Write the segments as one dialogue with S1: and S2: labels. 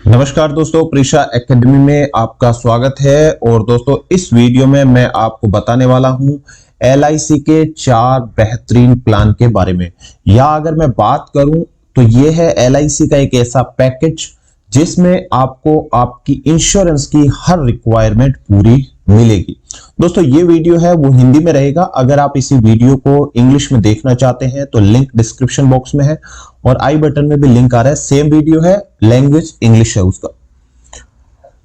S1: नमस्कार दोस्तों, प्रीशा एकेडमी में आपका स्वागत है। और दोस्तों, इस वीडियो में मैं आपको बताने वाला हूं LIC के 4 बेहतरीन प्लान के बारे में। या अगर मैं बात करूं तो ये है LIC का एक ऐसा पैकेज जिसमें आपको आपकी इंश्योरेंस की हर रिक्वायरमेंट पूरी मिलेगी। दोस्तों, ये वीडियो है वो हिंदी में रहेगा। अगर आप इसी वीडियो को इंग्लिश में देखना चाहते हैं तो लिंक डिस्क्रिप्शन बॉक्स में है और आई बटन में भी लिंक आ रहा है। सेम वीडियो है, लैंग्वेज इंग्लिश है उसका।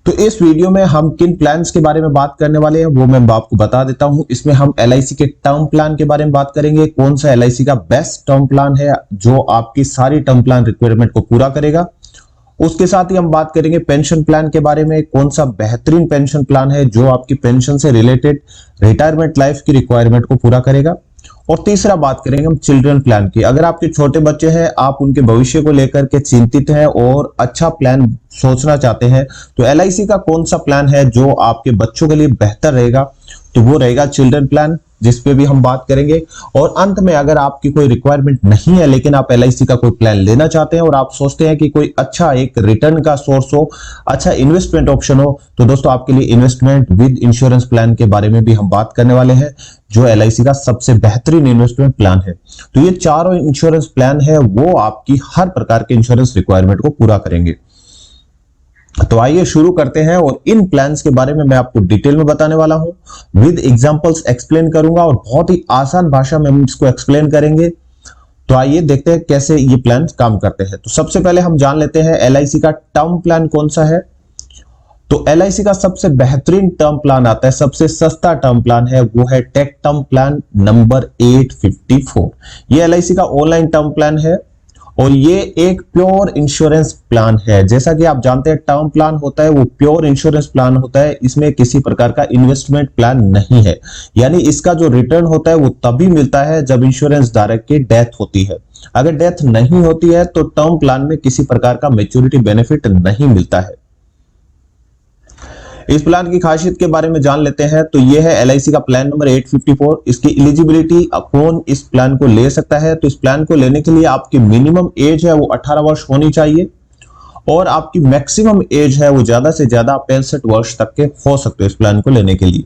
S1: तो इस वीडियो में हम किन प्लान्स के बारे में बात करने वाले हैं वो मैं आपको बता देता हूं। इसमें हम LIC के टर्म प्लान के बारे में बात करेंगे। कौन सा LIC का बेस्ट टर्म प्लान है जो आपकी सारी टर्म प्लान रिक्वायरमेंट को पूरा करेगा। उसके साथ ही हम बात करेंगे पेंशन प्लान के बारे में। कौन सा बेहतरीन पेंशन प्लान है जो आपकी पेंशन से रिलेटेड रिटायरमेंट लाइफ की रिक्वायरमेंट को पूरा करेगा। और तीसरा बात करेंगे हम चिल्ड्रन प्लान की। अगर आपके छोटे बच्चे हैं, आप उनके भविष्य को लेकर के चिंतित हैं और अच्छा प्लान सोचना चाहते हैं, तो LIC का कौन सा प्लान है जो आपके बच्चों के लिए बेहतर रहेगा, तो वो रहेगा चिल्ड्रन प्लान, जिस पे भी हम बात करेंगे। और अंत में अगर आपकी कोई रिक्वायरमेंट नहीं है लेकिन आप LIC का कोई प्लान लेना चाहते हैं और आप सोचते हैं कि कोई अच्छा एक रिटर्न का सोर्स हो, अच्छा इन्वेस्टमेंट ऑप्शन हो, तो दोस्तों आपके लिए इन्वेस्टमेंट विद इंश्योरेंस प्लान के बारे में भी हम बात करने वाले हैं, जो LIC का सबसे बेहतरीन इन्वेस्टमेंट प्लान है। तो ये चारों इंश्योरेंस प्लान है वो आपकी हर प्रकार के इंश्योरेंस रिक्वायरमेंट को पूरा करेंगे। तो आइए शुरू करते हैं और इन प्लान्स के बारे में मैं आपको डिटेल में बताने वाला हूं। विद एग्जांपल्स एक्सप्लेन करूंगा और बहुत ही आसान भाषा में हम इसको एक्सप्लेन करेंगे। तो आइए देखते हैं कैसे ये प्लान काम करते हैं। तो सबसे पहले हम जान लेते हैं LIC का टर्म प्लान कौन सा है। तो LIC का सबसे बेहतरीन टर्म प्लान आता है, सबसे सस्ता टर्म प्लान है, वो है टेक टर्म प्लान नंबर 854। ये LIC का ऑनलाइन टर्म प्लान है और ये एक प्योर इंश्योरेंस प्लान है। जैसा कि आप जानते हैं टर्म प्लान होता है वो प्योर इंश्योरेंस प्लान होता है। इसमें किसी प्रकार का इन्वेस्टमेंट प्लान नहीं है, यानी इसका जो रिटर्न होता है वो तभी मिलता है जब इंश्योरेंस धारक की डेथ होती है। अगर डेथ नहीं होती है तो टर्म प्लान में किसी प्रकार का मैच्योरिटी बेनिफिट नहीं मिलता है। इस प्लान की खासियत के बारे में जान लेते हैं। तो यह है LIC का प्लान नंबर 854। इसकी एलिजिबिलिटी कौन इस प्लान को ले सकता है, तो इस प्लान को लेने के लिए आपकी मिनिमम एज है वो 18 वर्ष होनी चाहिए और आपकी मैक्सिमम एज है वो ज्यादा से ज्यादा 65 वर्ष तक के हो सकते हैं। इस प्लान को लेने के लिए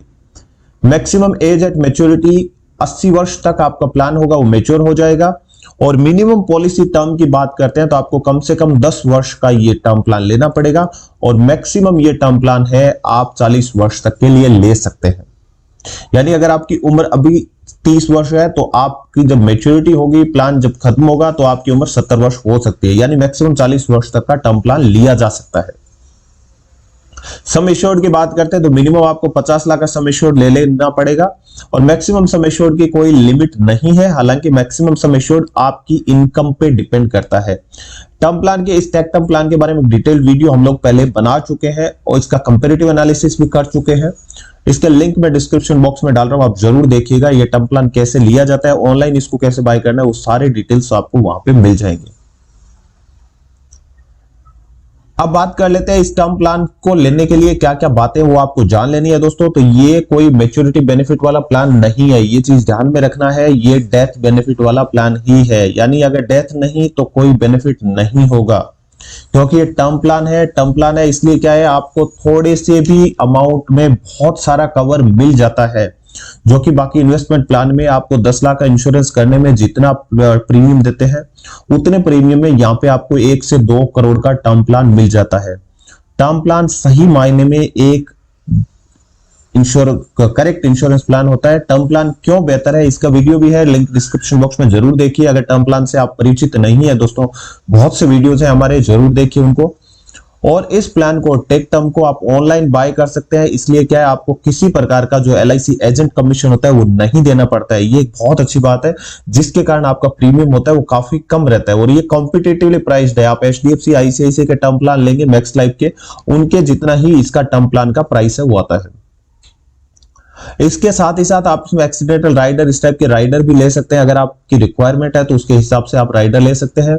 S1: मैक्सिमम एज एट मैच्योरिटी 80 वर्ष तक आपका प्लान होगा वो मैच्योर हो जाएगा। और मिनिमम पॉलिसी टर्म की बात करते हैं तो आपको कम से कम 10 वर्ष का ये टर्म प्लान लेना पड़ेगा और मैक्सिमम ये टर्म प्लान है आप 40 वर्ष तक के लिए ले सकते हैं। यानी अगर आपकी उम्र अभी 30 वर्ष है तो आपकी जब मैच्योरिटी होगी, प्लान जब खत्म होगा तो आपकी उम्र 70 वर्ष हो सकती है। यानी मैक्सिमम 40 वर्ष तक का टर्म प्लान लिया जा सकता है। सम एश्योर्ड की बात करते हैं तो मिनिमम आपको 50 लाख का सम एश्योर्ड ले लेना पड़ेगा और मैक्सिमम सम एश्योर्ड की कोई लिमिट नहीं है। हालांकि मैक्सिमम सम एश्योर्ड आपकी इनकम पे डिपेंड करता है। टर्म प्लान के इस टेक टर्म प्लान के बारे में डिटेल वीडियो हम लोग पहले बना चुके हैं और इसका कंपैरेटिव एनालिसिस भी कर चुके हैं। इसके लिंक मैं डिस्क्रिप्शन बॉक्स में डाल रहा हूं, आप जरूर देखिएगा। ये टर्म प्लान कैसे लिया जाता है, ऑनलाइन इसको कैसे बाय करना है, वो सारे डिटेल्स आपको वहां पे मिल जाएंगे। अब बात कर लेते हैं इस टर्म प्लान को लेने के लिए क्या क्या बातें वो आपको जान लेनी है दोस्तों। तो ये कोई मैच्योरिटी बेनिफिट वाला प्लान नहीं है, ये चीज ध्यान में रखना है। ये डेथ बेनिफिट वाला प्लान ही है, यानी अगर डेथ नहीं तो कोई बेनिफिट नहीं होगा, क्योंकि ये टर्म प्लान है। टर्म प्लान है इसलिए क्या है, आपको थोड़े से भी अमाउंट में बहुत सारा कवर मिल जाता है, जो कि बाकी इन्वेस्टमेंट प्लान में आपको 10 लाख का इंश्योरेंस करने में जितना प्रीमियम देते हैं उतने प्रीमियम में यहाँ पे आपको 1 से 2 करोड़ का टर्म प्लान मिल जाता है। टर्म प्लान सही मायने में एक करेक्ट इंश्योरेंस प्लान होता है। टर्म प्लान क्यों बेहतर है, इसका वीडियो भी है, लिंक डिस्क्रिप्शन बॉक्स में जरूर देखिए। अगर टर्म प्लान से आप परिचित नहीं है दोस्तों, बहुत से वीडियोस हैं हमारे, जरूर देखिए उनको। और इस प्लान को टेक टर्म को आप ऑनलाइन बाय कर सकते हैं। इसलिए क्या है, आपको किसी प्रकार का जो LIC एजेंट कमीशन होता है वो नहीं देना पड़ता है। ये एक बहुत अच्छी बात है, जिसके कारण आपका प्रीमियम होता है वो काफी कम रहता है और ये कॉम्पिटिटिवली प्राइस्ड है। आप HDFC ICICI के टर्म प्लान लेंगे मैक्स लाइफ के, उनके जितना ही इसका टर्म प्लान का प्राइस है वो आता है। इसके साथ ही साथ आप इसमें एक्सीडेंटल राइडर, इस टाइप के राइडर भी ले सकते हैं। अगर आपकी रिक्वायरमेंट है तो उसके हिसाब से आप राइडर ले सकते हैं।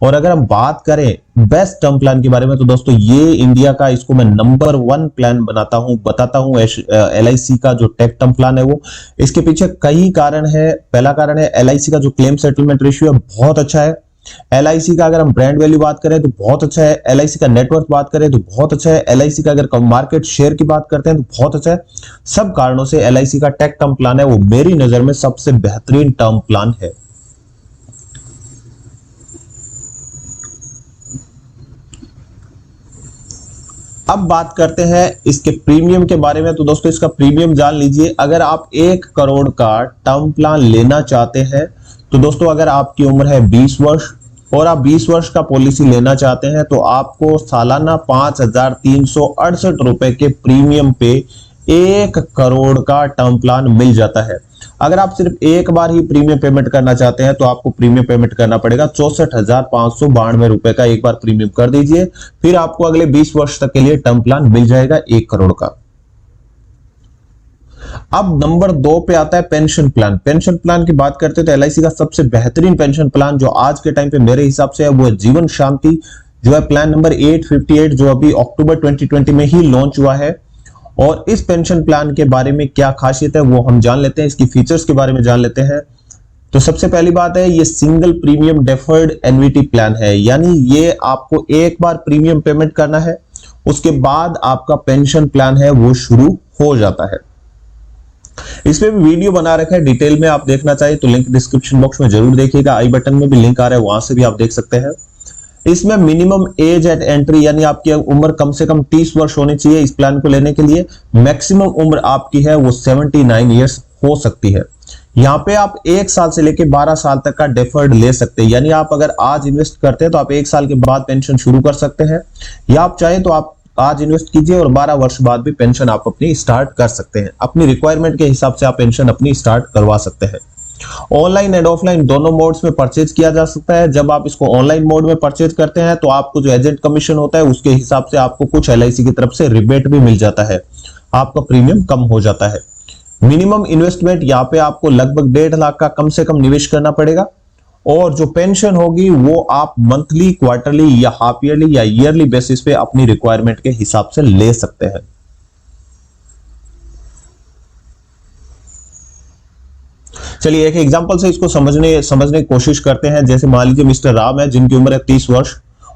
S1: और अगर हम बात करें बेस्ट टर्म प्लान के बारे में तो दोस्तों ये इंडिया का, इसको मैं नंबर 1 प्लान बताता हूं LIC का जो टेक टर्म प्लान है वो। इसके पीछे कई कारण है। पहला कारण है LIC का जो क्लेम सेटलमेंट रेशियो है बहुत अच्छा है। LIC का अगर हम ब्रांड वैल्यू बात करें तो बहुत अच्छा है, LIC का नेटवर्थ बात करें तो बहुत अच्छा है, LIC का अगर मार्केट शेयर की बात करते हैं तो बहुत अच्छा है। सब कारणों से LIC का टेक टर्म प्लान है वो मेरी नजर में सबसे बेहतरीन टर्म प्लान है। अब बात करते हैं इसके प्रीमियम के बारे में। तो दोस्तों इसका प्रीमियम जान लीजिए। अगर आप 1 करोड़ का टर्म प्लान लेना चाहते हैं तो दोस्तों अगर आपकी उम्र है 20 वर्ष और आप 20 वर्ष का पॉलिसी लेना चाहते हैं तो आपको सालाना 5,368 रुपए के प्रीमियम पे 1 करोड़ का टर्म प्लान मिल जाता है। अगर आप सिर्फ एक बार ही प्रीमियम पेमेंट करना चाहते हैं तो आपको प्रीमियम पेमेंट करना पड़ेगा 64,592 रुपए का। एक बार प्रीमियम कर दीजिए, फिर आपको अगले 20 वर्ष तक के लिए टर्म प्लान मिल जाएगा 1 करोड़ का। अब नंबर 2 पे आता है पेंशन प्लान। पेंशन प्लान की बात करते हैं तो LIC का सबसे बेहतरीन पेंशन प्लान जो आज के टाइम पे मेरे हिसाब से है वो है जीवन शांति, जो है प्लान नंबर 858, जो अभी अक्टूबर 2020 में ही लॉन्च हुआ है। और इस पेंशन प्लान के बारे में क्या खासियत है वो हम जान लेते हैं, इसकी फीचर्स के बारे में जान लेते हैं। तो सबसे पहली बात है ये single premium deferred annuity plan है, यानी ये आपको एक बार प्रीमियम पेमेंट करना है, उसके बाद आपका पेंशन प्लान है वो शुरू हो जाता है। इसमें भी वीडियो बना रखा है डिटेल में, आप देखना चाहिए तो लिंक डिस्क्रिप्शन बॉक्स में जरूर देखिएगा, आई बटन में भी लिंक आ रहा है, वहां से भी आप देख सकते हैं। इसमें मिनिमम एज एट एंट्री यानी आपकी उम्र कम से कम 30 वर्ष होनी चाहिए इस प्लान को लेने के लिए। मैक्सिमम उम्र आपकी है वो 79 ईयर्स हो सकती है। यहाँ पे आप 1 साल से लेके 12 साल तक का डेफर्ड ले सकते हैं, यानी आप अगर आज इन्वेस्ट करते हैं तो आप 1 साल के बाद पेंशन शुरू कर सकते हैं, या आप चाहें तो आप आज इन्वेस्ट कीजिए और 12 वर्ष बाद भी पेंशन आप अपनी स्टार्ट कर सकते हैं। अपनी रिक्वायरमेंट के हिसाब से आप पेंशन अपनी स्टार्ट करवा सकते हैं। ऑनलाइन एंड ऑफलाइन दोनों मोड्स में परचेज किया जा सकता है। जब आप इसको ऑनलाइन मोड में परचेज करते हैं तो आपको जो एजेंट कमीशन होता है उसके हिसाब से आपको कुछ LIC की तरफ से रिबेट भी मिल जाता है, आपका प्रीमियम कम हो जाता है। मिनिमम इन्वेस्टमेंट यहाँ पे आपको लगभग 1.5 लाख का कम से कम निवेश करना पड़ेगा, और जो पेंशन होगी वो आप मंथली, क्वार्टरली या हाफ ईयरली या ईयरली बेसिस पे अपनी रिक्वायरमेंट के हिसाब से ले सकते हैं। चलिए एक एग्जांपल से इसको समझने की कोशिश करते हैं। जैसे मान लीजिए मिस्टर राम है जिनकी उम्र है 30 वर्ष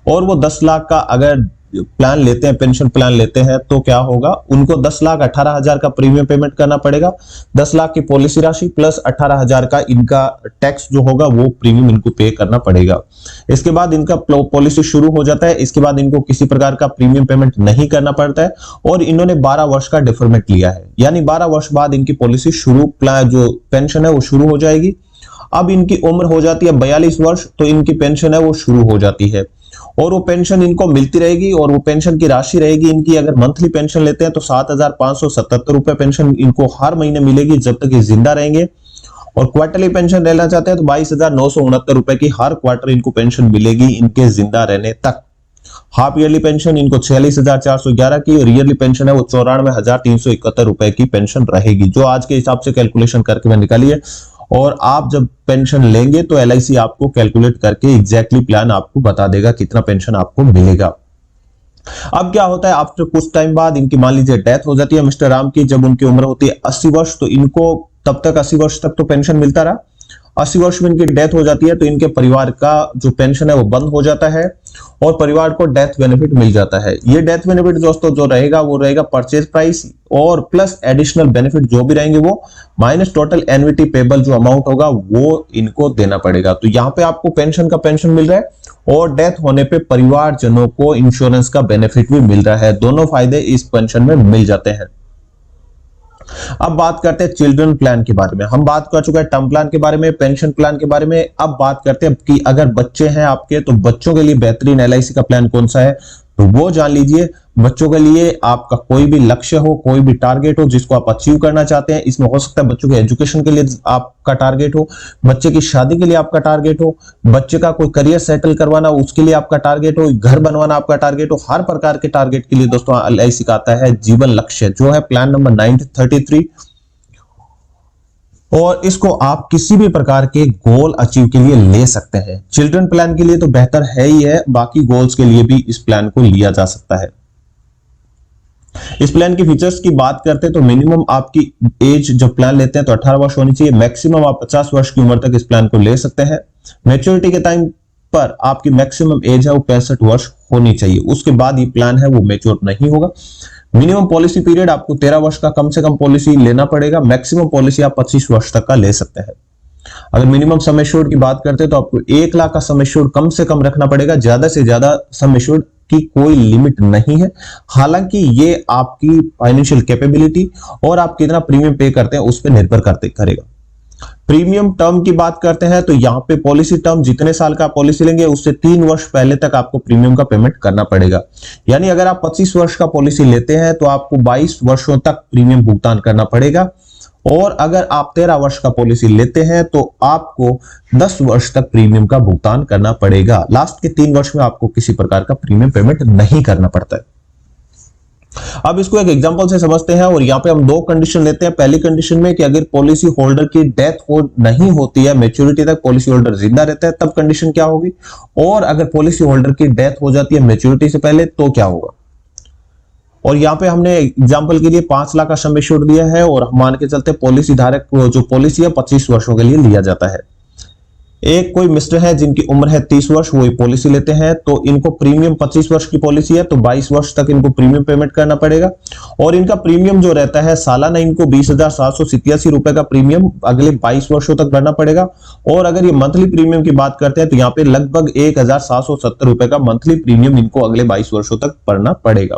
S1: और वो 10 लाख का अगर प्लान लेते हैं, पेंशन प्लान लेते हैं, तो क्या होगा, उनको 10,18,000 का प्रीमियम पेमेंट करना पड़ेगा। 10 लाख की पॉलिसी राशि प्लस 18,000 का इनका टैक्स जो होगा वो प्रीमियम इनको पे करना पड़ेगा। इसके बाद इनका पॉलिसी शुरू हो जाता है, इसके बाद इनको किसी प्रकार का प्रीमियम पेमेंट नहीं करना पड़ता है, और इन्होंने 12 वर्ष का डिफरमेंट लिया है, यानी 12 वर्ष बाद इनकी पॉलिसी शुरू, प्लान जो पेंशन है वो शुरू हो जाएगी। अब इनकी उम्र हो जाती है 42 वर्ष, तो इनकी पेंशन है वो शुरू हो जाती है, और वो पेंशन इनको मिलती रहेगी। और वो पेंशन की राशि रहेगी इनकी, अगर मंथली पेंशन लेते हैं तो 7,577 रुपए पेंशन इनको हर महीने मिलेगी जब तक ये जिंदा रहेंगे। और क्वार्टरली पेंशन लेना चाहते हैं तो 22,969 रुपए की हर क्वार्टर इनको पेंशन मिलेगी इनके जिंदा रहने तक। हाफ ईयरली पेंशन इनको 46,411 की, और ईयरली पेंशन है वो 94,371 रुपए की पेंशन रहेगी, जो आज के हिसाब से कैलकुलेशन करके मैं निकालिए। और आप जब पेंशन लेंगे तो LIC आपको कैलकुलेट करके एग्जैक्टली प्लान आपको बता देगा कितना पेंशन आपको मिलेगा। अब क्या होता है, आफ्टर कुछ टाइम बाद इनकी मान लीजिए डेथ हो जाती है मिस्टर राम की, जब उनकी उम्र होती है 80 वर्ष, तो इनको तब तक 80 वर्ष तक तो पेंशन मिलता रहा। 80 वर्ष में इनकी डेथ हो जाती है तो इनके परिवार का जो पेंशन है वो बंद हो जाता है, और परिवार को डेथ बेनिफिट मिल जाता है। ये डेथ बेनिफिट दोस्तों जो रहेगा वो रहेगा परचेज प्राइस और प्लस एडिशनल बेनिफिट जो भी रहेंगे वो माइनस टोटल एन्युटी पेबल जो अमाउंट होगा वो इनको देना पड़ेगा। तो यहाँ पे आपको पेंशन का पेंशन मिल रहा है और डेथ होने पे परिवारजनों को इंश्योरेंस का बेनिफिट भी मिल रहा है। दोनों फायदे इस पेंशन में मिल जाते हैं। अब बात करते हैं चिल्ड्रन प्लान के बारे में। हम बात कर चुके हैं टर्म प्लान के बारे में, पेंशन प्लान के बारे में। अब बात करते हैं कि अगर बच्चे हैं आपके तो बच्चों के लिए बेहतरीन LIC का प्लान कौन सा है, तो वो जान लीजिए। बच्चों के लिए आपका कोई भी लक्ष्य हो, कोई भी टारगेट हो जिसको आप अचीव करना चाहते हैं, इसमें हो सकता है बच्चों के एजुकेशन के लिए आपका टारगेट हो, बच्चे की शादी के लिए आपका टारगेट हो, बच्चे का कोई करियर सेटल करवाना उसके लिए आपका टारगेट हो, घर बनवाना आपका टारगेट हो। हर प्रकार के टारगेट के लिए दोस्तों LIC का आता है जीवन लक्ष्य, जो है प्लान नंबर 933, और इसको आप किसी भी प्रकार के गोल अचीव के लिए ले सकते हैं। चिल्ड्रन प्लान के लिए तो बेहतर है ही है, बाकी गोल्स के लिए भी इस प्लान को लिया जा सकता है। इस प्लान की फीचर्स की बात करते हैं तो मिनिमम आपकी एज जब प्लान लेते हैं तो 18 वर्ष होनी चाहिए। मैक्सिमम आप 50 वर्ष की उम्र तक इस प्लान को ले सकते हैं। मैच्योरिटी के टाइम पर आपकी मैक्सिमम एज है वो 65 वर्ष होनी चाहिए, उसके बाद ये प्लान है वो मैच्योर नहीं होगा। मिनिमम पॉलिसी पीरियड आपको 13 वर्ष का कम से कम पॉलिसी लेना पड़ेगा, मैक्सिमम पॉलिसी आप 25 वर्ष तक का ले सकते हैं। अगर मिनिमम सम एश्योर्ड की बात करते हैं तो आपको 1 लाख का सम एश्योर्ड कम से कम रखना पड़ेगा, ज्यादा से ज्यादा सम एश्योर्ड की कोई लिमिट नहीं है। हालांकि ये आपकी फाइनेंशियल कैपेबिलिटी और आप कितना प्रीमियम पे करते हैं उस पर निर्भर करेगा। प्रीमियम टर्म की बात करते हैं तो यहाँ पे पॉलिसी टर्म जितने साल का पॉलिसी लेंगे उससे 3 वर्ष पहले तक आपको प्रीमियम का पेमेंट करना पड़ेगा। यानी अगर आप 25 वर्ष का पॉलिसी लेते हैं तो आपको 22 वर्षों तक प्रीमियम भुगतान करना पड़ेगा, और अगर आप 13 वर्ष का पॉलिसी लेते हैं तो आपको 10 वर्ष तक प्रीमियम का भुगतान करना पड़ेगा। लास्ट के 3 वर्ष में आपको किसी प्रकार का प्रीमियम पेमेंट नहीं करना पड़ता है। अब इसको एक एग्जांपल से समझते हैं, और यहाँ पे हम 2 कंडीशन लेते हैं। पहली कंडीशन में कि अगर पॉलिसी होल्डर की डेथ नहीं होती है, मैच्योरिटी तक पॉलिसी होल्डर जिंदा रहता है, तब कंडीशन क्या होगी, और अगर पॉलिसी होल्डर की डेथ हो जाती है मैच्योरिटी से पहले तो क्या होगा। और यहाँ पे हमने एग्जांपल के लिए 5 लाख का सम एश्योर्ड दिया है, और हम मान के चलते पॉलिसी धारक को जो पॉलिसी है 25 वर्षों के लिए लिया जाता है। एक कोई मिस्टर है जिनकी उम्र है 30 वर्ष, वो पॉलिसी लेते हैं, तो इनको प्रीमियम 25 वर्ष की पॉलिसी है तो 22 वर्ष तक इनको प्रीमियम पेमेंट करना पड़ेगा, और इनका प्रीमियम जो रहता है सालाना इनको 20,787 रुपए का प्रीमियम अगले 22 वर्षों तक भरना पड़ेगा। और अगर ये मंथली प्रीमियम की बात करते हैं तो यहाँ पे लगभग 1,770 रुपए का मंथली प्रीमियम इनको अगले 22 वर्षों तक भरना पड़ेगा।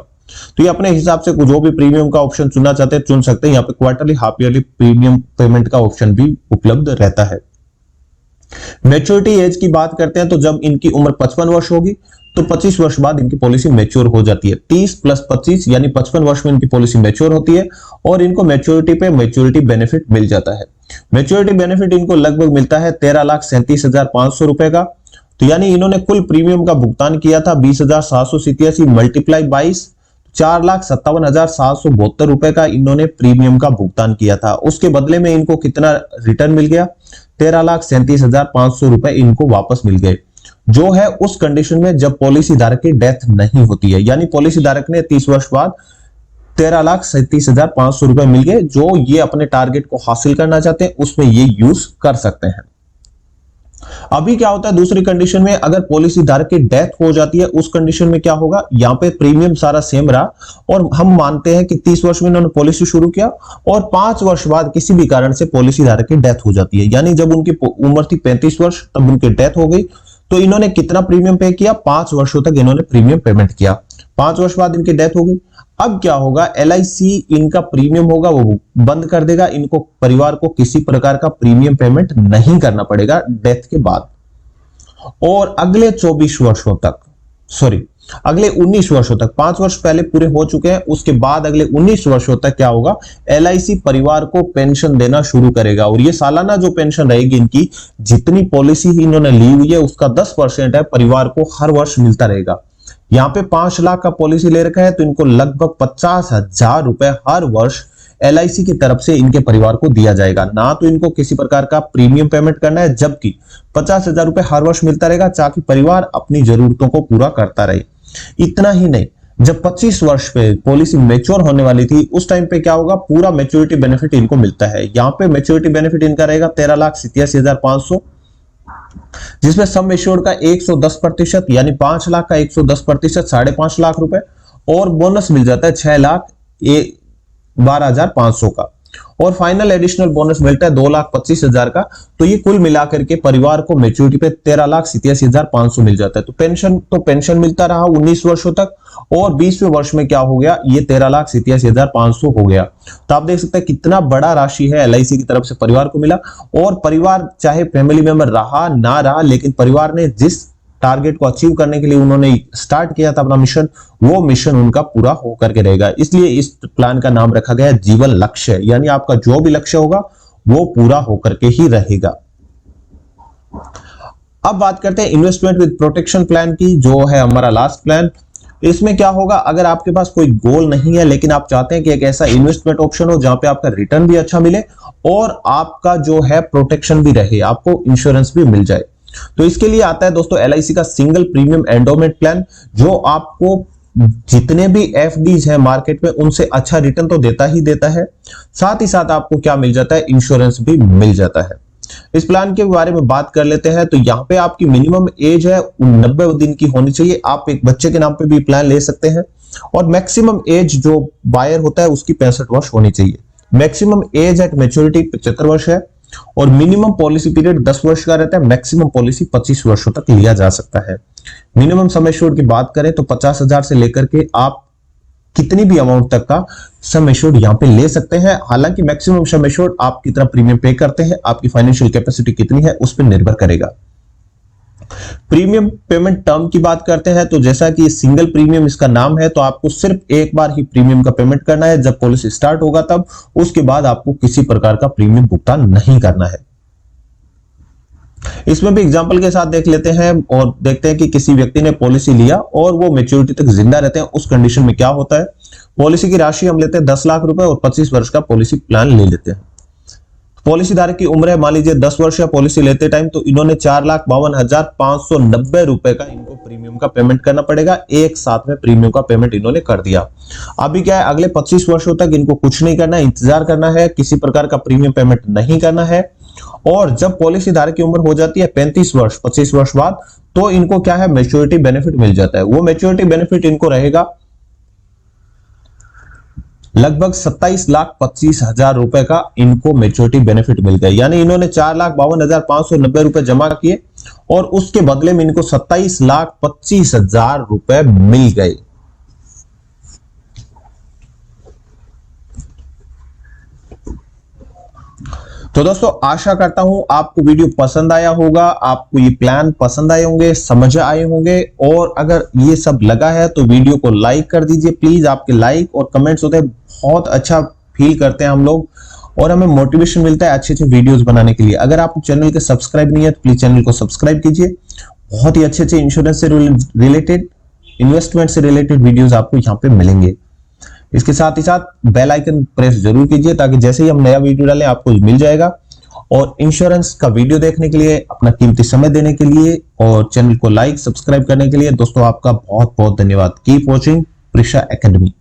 S1: तो ये अपने हिसाब से जो भी प्रीमियम का ऑप्शन चुनना चाहते हैं चुन सकते हैं। यहाँ पे quarterly, half yearly premium payment का ऑप्शन भी उपलब्ध रहता है। मैच्योरिटी एज की बात करते हैं तो जब इनकी उम्र 55 वर्ष होगी तो 25 वर्ष बाद इनकी पॉलिसी मैच्योर हो जाती है। 30 + 25 यानी 55 वर्ष में इनकी पॉलिसी मैच्योर होती है, और इनको मैच्योरिटी पे मैच्योरिटी बेनिफिट मिल जाता है। मैच्योरिटी बेनिफिट इनको लगभग मिलता है 13,37,500 रुपए का। तो यानी इन्होंने कुल प्रीमियम का भुगतान किया था 20,787 मल्टीप्लाई 22, 4,57,772 रुपए का इन्होंने प्रीमियम का भुगतान किया था। उसके बदले में इनको कितना रिटर्न मिल गया, 13,37,500 रुपए इनको वापस मिल गए, जो है उस कंडीशन में जब पॉलिसी धारक की डेथ नहीं होती है। यानी पॉलिसी धारक ने 30 वर्ष बाद 13,37,500 रुपए मिल गए, जो ये अपने टारगेट को हासिल करना चाहते हैं उसमें ये यूज कर सकते हैं। अभी क्या होता है दूसरी कंडीशन में, अगर पॉलिसी धारक की डेथ हो जाती है उस कंडीशन में क्या होगा, यहाँ पे प्रीमियम सारा सेम रहा, और हम मानते हैं कि 30 वर्ष में इन्होंने पॉलिसी शुरू किया और 5 वर्ष बाद किसी भी कारण से पॉलिसी धारक की डेथ हो जाती है। यानी जब उनकी उम्र थी 35 वर्ष तब उनकी डेथ हो गई, तो इन्होंने कितना प्रीमियम पे किया, 5 वर्षों तक इन्होंने प्रीमियम पेमेंट किया। 5 वर्ष बाद इनकी डेथ हो गई। अब क्या होगा, LIC इनका प्रीमियम होगा वो बंद कर देगा, इनको परिवार को किसी प्रकार का प्रीमियम पेमेंट नहीं करना पड़ेगा डेथ के बाद। और अगले 24 वर्षों तक, अगले 19 वर्षों तक, 5 वर्ष पहले पूरे हो चुके हैं, उसके बाद अगले 19 वर्षों तक क्या होगा, LIC परिवार को पेंशन देना शुरू करेगा। और ये सालाना जो पेंशन रहेगी इनकी, जितनी पॉलिसी इन्होंने ली हुई है उसका 10% है, परिवार को हर वर्ष मिलता रहेगा। यहाँ पे 5 लाख का पॉलिसी ले रखा है तो इनको लगभग 50,000 रुपए हर वर्ष LIC की तरफ से इनके परिवार को दिया जाएगा। ना तो इनको किसी प्रकार का प्रीमियम पेमेंट करना है, जबकि 50,000 रुपए हर वर्ष मिलता रहेगा ताकि परिवार अपनी जरूरतों को पूरा करता रहे। इतना ही नहीं, जब 25 वर्ष पे पॉलिसी मैच्योर होने वाली थी उस टाइम पे क्या होगा, पूरा मैच्योरिटी बेनिफिट इनको मिलता है। यहाँ पे मैच्योरिटी बेनिफिट इनका रहेगा 13,87,500, जिसमें सम एश्योर्ड का 110% यानी 5 लाख का 110% 5.5 लाख रुपए, और बोनस मिल जाता है 6,12,500 का, और फाइनल एडिशनल बोनस मिलता है 2,25,000 का। तो ये कुल मिलाकर के परिवार को मैच्योरिटी पे 13,87,500 मिल जाता है। तो पेंशन मिलता रहा 19 वर्षों तक, और 20वें वर्ष में क्या हो गया, ये 13,87,500 हो गया। तो आप देख सकते हैं कितना बड़ा राशि है LIC की तरफ से परिवार को मिला। और परिवार चाहे फैमिली मेंबर रहा ना रहा, लेकिन परिवार ने जिस टारगेट को अचीव करने के लिए उन्होंने स्टार्ट किया था अपना मिशन, वो मिशन उनका पूरा होकर के रहेगा। इसलिए इस प्लान का नाम रखा गया है जीवन लक्ष्य, यानी आपका जो भी लक्ष्य होगा वो पूरा होकर के ही रहेगा। अब बात करते हैं इन्वेस्टमेंट विद प्रोटेक्शन प्लान की, जो है हमारा लास्ट प्लान। इसमें क्या होगा, अगर आपके पास कोई गोल नहीं है लेकिन आप चाहते हैं कि एक ऐसा इन्वेस्टमेंट ऑप्शन हो जहां पे आपका रिटर्न भी अच्छा मिले और आपका जो है प्रोटेक्शन भी रहे, आपको इंश्योरेंस भी मिल जाए, तो इसके लिए आता है दोस्तों LIC का सिंगल प्रीमियम एंडोमेंट प्लान, जो आपको जितने भी FDs हैं मार्केट में उनसे अच्छा रिटर्न तो देता ही देता है, साथ ही साथ आपको क्या मिल जाता है, इंश्योरेंस भी मिल जाता है। इस प्लान के बारे में बात कर लेते हैं। तो यहाँ पे आपकी मिनिमम एज है 90 दिन की होनी चाहिए। आप एक बच्चे के नाम पे भी प्लान ले सकते हैं और मैक्सिमम एज जो बायर होता है उसकी 65 वर्ष होनी चाहिए। मैक्सिमम एज एट मैच्योरिटी 75 वर्ष है और मिनिमम पॉलिसी पीरियड 10 वर्ष का रहता है। मैक्सिमम पॉलिसी 25 वर्षों तक लिया जा सकता है। मिनिमम सम एश्योर्ड की बात करें तो 50,000 से लेकर के आप कितनी भी अमाउंट तक का सम एश्योर्ड यहां पे ले सकते हैं। हालांकि मैक्सिमम सम एश्योर्ड आप कितना प्रीमियम पे करते हैं, आपकी फाइनेंशियल कैपेसिटी कितनी है, उस पर निर्भर करेगा। प्रीमियम पेमेंट टर्म की बात करते हैं तो जैसा कि सिंगल प्रीमियम इसका नाम है, तो आपको सिर्फ एक बार ही प्रीमियम का पेमेंट करना है जब पॉलिसी स्टार्ट होगा तब। उसके बाद आपको किसी प्रकार का प्रीमियम भुगतान नहीं करना है। इसमें भी एग्जांपल के साथ देख लेते हैं और देखते हैं कि किसी व्यक्ति ने पॉलिसी लिया और वो मैच्योरिटी तक जिंदा रहते हैं। उस कंडीशन में क्या होता है। पॉलिसी की राशि हम लेते हैं 10 लाख रुपए और 25 वर्ष का पॉलिसी प्लान ले लेते हैं। पॉलिसी धारक की उम्र है मान लीजिए 10 वर्ष या पॉलिसी लेते टाइम, तो इन्होंने 4,52,590 रुपए का इनको प्रीमियम का पेमेंट करना पड़ेगा। एक साथ में प्रीमियम का पेमेंट इन्होंने कर दिया। अभी क्या है, अगले 25 वर्षों तक इनको कुछ नहीं करना है, इंतजार करना है, किसी प्रकार का प्रीमियम पेमेंट नहीं करना है। और जब पॉलिसी धारक की उम्र हो जाती है 35 वर्ष, 25 वर्ष बाद, तो इनको क्या है, मैच्योरिटी बेनिफिट मिल जाता है। वो मैच्योरिटी बेनिफिट इनको रहेगा लगभग 27,25,000 रुपए का इनको मैच्योरिटी बेनिफिट मिल गया। यानी इन्होंने 4,52,590 रुपए जमा किए और उसके बदले में इनको 27,25,000 रुपए मिल गए। तो दोस्तों आशा करता हूं आपको वीडियो पसंद आया होगा, आपको ये प्लान पसंद आए होंगे, समझ आए होंगे। और अगर ये सब लगा है तो वीडियो को लाइक कर दीजिए प्लीज। आपके लाइक और कमेंट्स होते हैं बहुत अच्छा फील करते हैं हम लोग और हमें मोटिवेशन मिलता है अच्छे अच्छे वीडियोस बनाने के लिए। अगर आप चैनल के सब्सक्राइब नहीं है तो प्लीज चैनल को सब्सक्राइब कीजिए। बहुत ही अच्छे अच्छे इंश्योरेंस से रिलेटेड, इन्वेस्टमेंट से रिलेटेड वीडियोस आपको यहाँ पे मिलेंगे। इसके साथ ही साथ बेल आइकन प्रेस जरूर कीजिए ताकि जैसे ही हम नया वीडियो डालें आपको मिल जाएगा। और इंश्योरेंस का वीडियो देखने के लिए, अपना कीमती समय देने के लिए और चैनल को लाइक सब्सक्राइब करने के लिए दोस्तों आपका बहुत बहुत धन्यवाद। Keep watching Prisha academy.